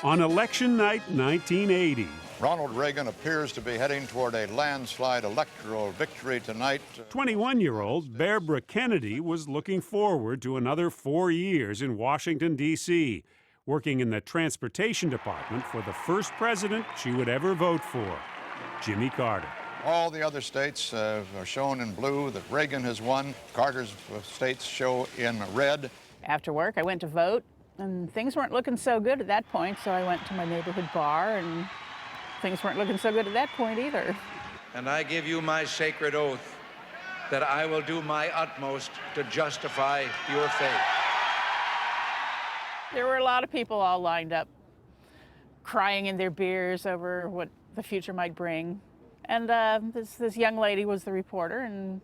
On election night 1980, Ronald Reagan appears to be heading toward a landslide electoral victory tonight. 21-year-old Barbara Kennedy was looking forward to another 4 years in Washington, D.C., working in the transportation department for the first president she would ever vote for, Jimmy Carter. All the other states are shown in blue that Reagan has won. Carter's states show in red. After work, I went to vote, and things weren't looking so good at that point, so I went to my neighborhood bar, and things weren't looking so good at that point either. And I give you my sacred oath that I will do my utmost to justify your fate. There were a lot of people all lined up, crying in their beers over what the future might bring. And this young lady was the reporter, and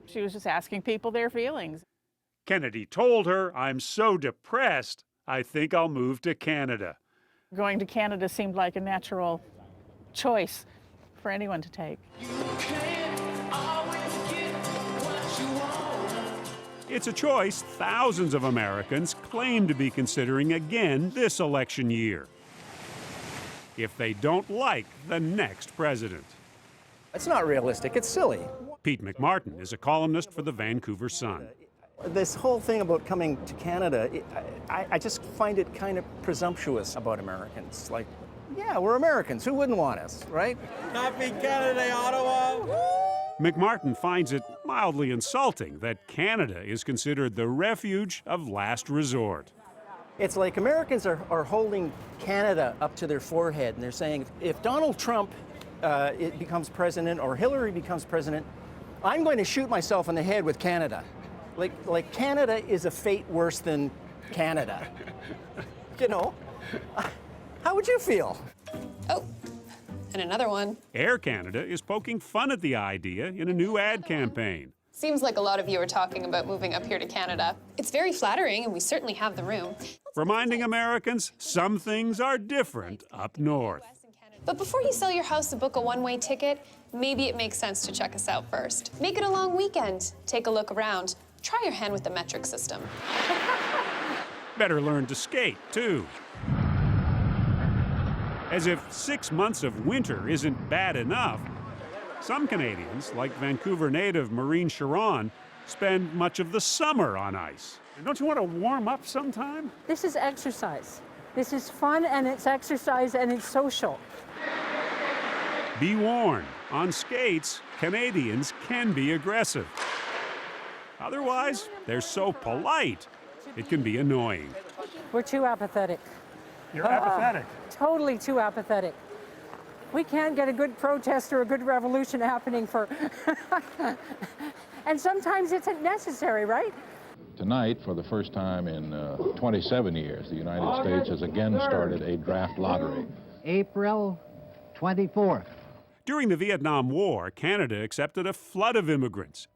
she was just asking people their feelings. Kennedy told her, "I'm so depressed, I think I'll move to Canada." Going to Canada seemed like a natural choice for anyone to take. It's a choice thousands of Americans claim to be considering again this election year, if they don't like the next president. It's not realistic, it's silly. Pete McMartin is a columnist for the Vancouver Sun. This whole thing about coming to Canada, I just find it kind of presumptuous about Americans. Like, yeah, we're Americans, who wouldn't want us, right? Happy Canada, Ottawa! McMartin finds it mildly insulting that Canada is considered the refuge of last resort. It's like Americans are holding Canada up to their forehead, and they're saying, if Donald Trump becomes president or Hillary becomes president, I'm going to shoot myself in the head with Canada. Like Canada is a fate worse than Canada. You know, how would you feel? Oh, and another one. Air Canada is poking fun at the idea in a new ad campaign. Seems like a lot of you are talking about moving up here to Canada. It's very flattering, and we certainly have the room. Reminding Americans some things are different up north. But before you sell your house to book a one-way ticket, maybe it makes sense to check us out first. Make it a long weekend. Take a look around. Try your hand with the metric system. Better learn to skate, too. As if 6 months of winter isn't bad enough, some Canadians, like Vancouver native Maureen Sharon, spend much of the summer on ice. Don't you want to warm up sometime? This is exercise. This is fun, and it's exercise, and it's social. Be warned, on skates, Canadians can be aggressive. Otherwise, they're so polite, it can be annoying. We're too apathetic. You're apathetic. Totally too apathetic. We can't get a good protest or a good revolution happening for... And sometimes it's necessary, right? Tonight, for the first time in 27 years, the United States has again started a draft lottery. April 24th. During the Vietnam War, Canada accepted a flood of immigrants,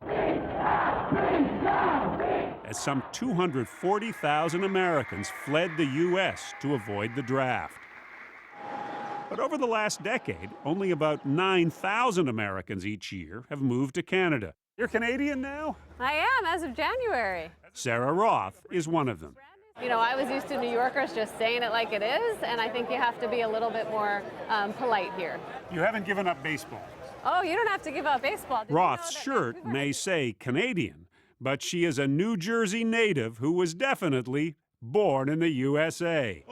as some 240,000 Americans fled the U.S. to avoid the draft. But over the last decade, only about 9,000 Americans each year have moved to Canada. You're Canadian now? I am, as of January. Sarah Roth is one of them. You know, I was used to New Yorkers just saying it like it is, and I think you have to be a little bit more polite here. You haven't given up baseball. Oh, you don't have to give up baseball. Roth's shirt may say Canadian, but she is a New Jersey native who was definitely born in the USA.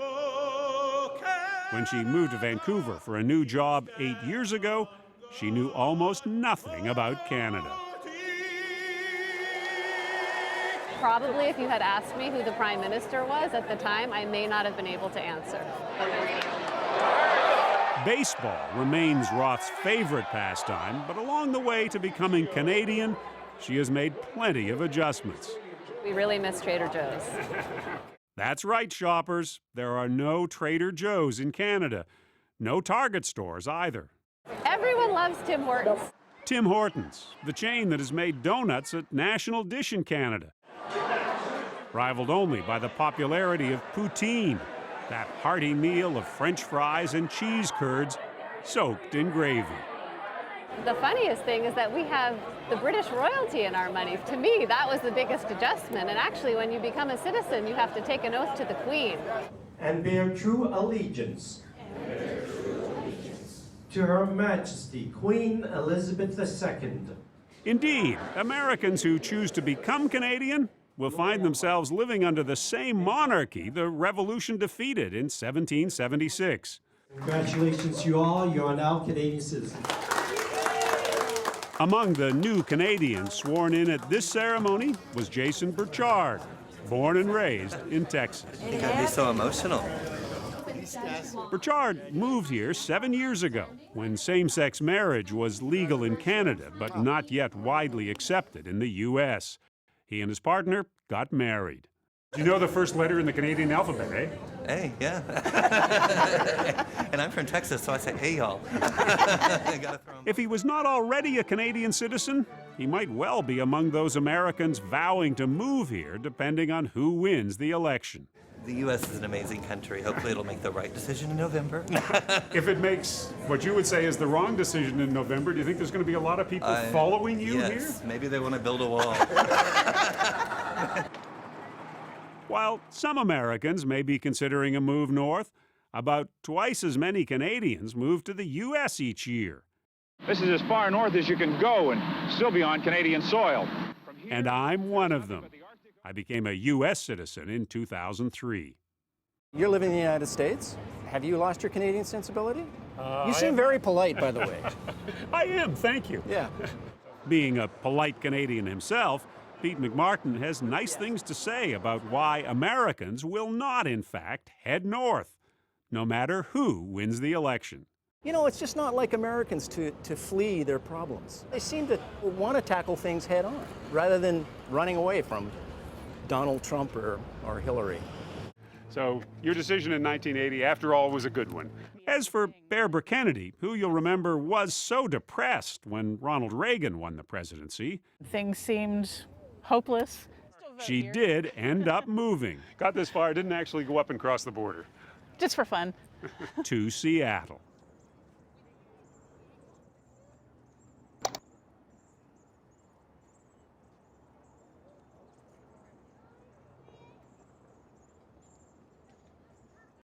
When she moved to Vancouver for a new job 8 years ago, she knew almost nothing about Canada. Probably if you had asked me who the Prime Minister was at the time, I may not have been able to answer. Baseball remains Roth's favorite pastime, but along the way to becoming Canadian, she has made plenty of adjustments. We really miss Trader Joe's. That's right, shoppers. There are no Trader Joe's in Canada. No Target stores either. Everyone loves Tim Hortons. Tim Hortons, the chain that has made donuts a national dish in Canada, rivaled only by the popularity of poutine, that hearty meal of French fries and cheese curds soaked in gravy. The funniest thing is that we have the British royalty in our money. To me, that was the biggest adjustment. And actually, when you become a citizen, you have to take an oath to the Queen. and bear true allegiance to Her Majesty Queen Elizabeth II. Indeed, Americans who choose to become Canadian will find themselves living under the same monarchy the Revolution defeated in 1776. Congratulations to you all. You are now Canadian citizens. Among the new Canadians sworn in at this ceremony was Jason Burchard, born and raised in Texas. It can be so emotional. Burchard moved here 7 years ago when same-sex marriage was legal in Canada but not yet widely accepted in the U.S. He and his partner got married. Do you know the first letter in the Canadian alphabet, eh? Hey, yeah. And I'm from Texas, so I say, hey, y'all. If he was not already a Canadian citizen, he might well be among those Americans vowing to move here, depending on who wins the election. The U.S. is an amazing country. Hopefully it'll make the right decision in November. If it makes what you would say is the wrong decision in November, do you think there's going to be a lot of people following you here? Yes, maybe they want to build a wall. While some Americans may be considering a move north, about twice as many Canadians move to the U.S. each year. This is as far north as you can go and still be on Canadian soil. And I'm one of them. I became a U.S. citizen in 2003. You're living in the United States. Have you lost your Canadian sensibility? You seem very polite, by the way. I am, thank you. Yeah. Being a polite Canadian himself, Pete McMartin has nice things to say about why Americans will not, in fact, head north, no matter who wins the election. You know, it's just not like Americans to flee their problems. They seem to want to tackle things head on, rather than running away from Donald Trump or Hillary. So your decision in 1980, after all, was a good one. As for Barbara Kennedy, who you'll remember was so depressed when Ronald Reagan won the presidency, Things seemed hopeless. she did end up moving. Got this far, didn't actually go up and cross the border. Just for fun. To Seattle.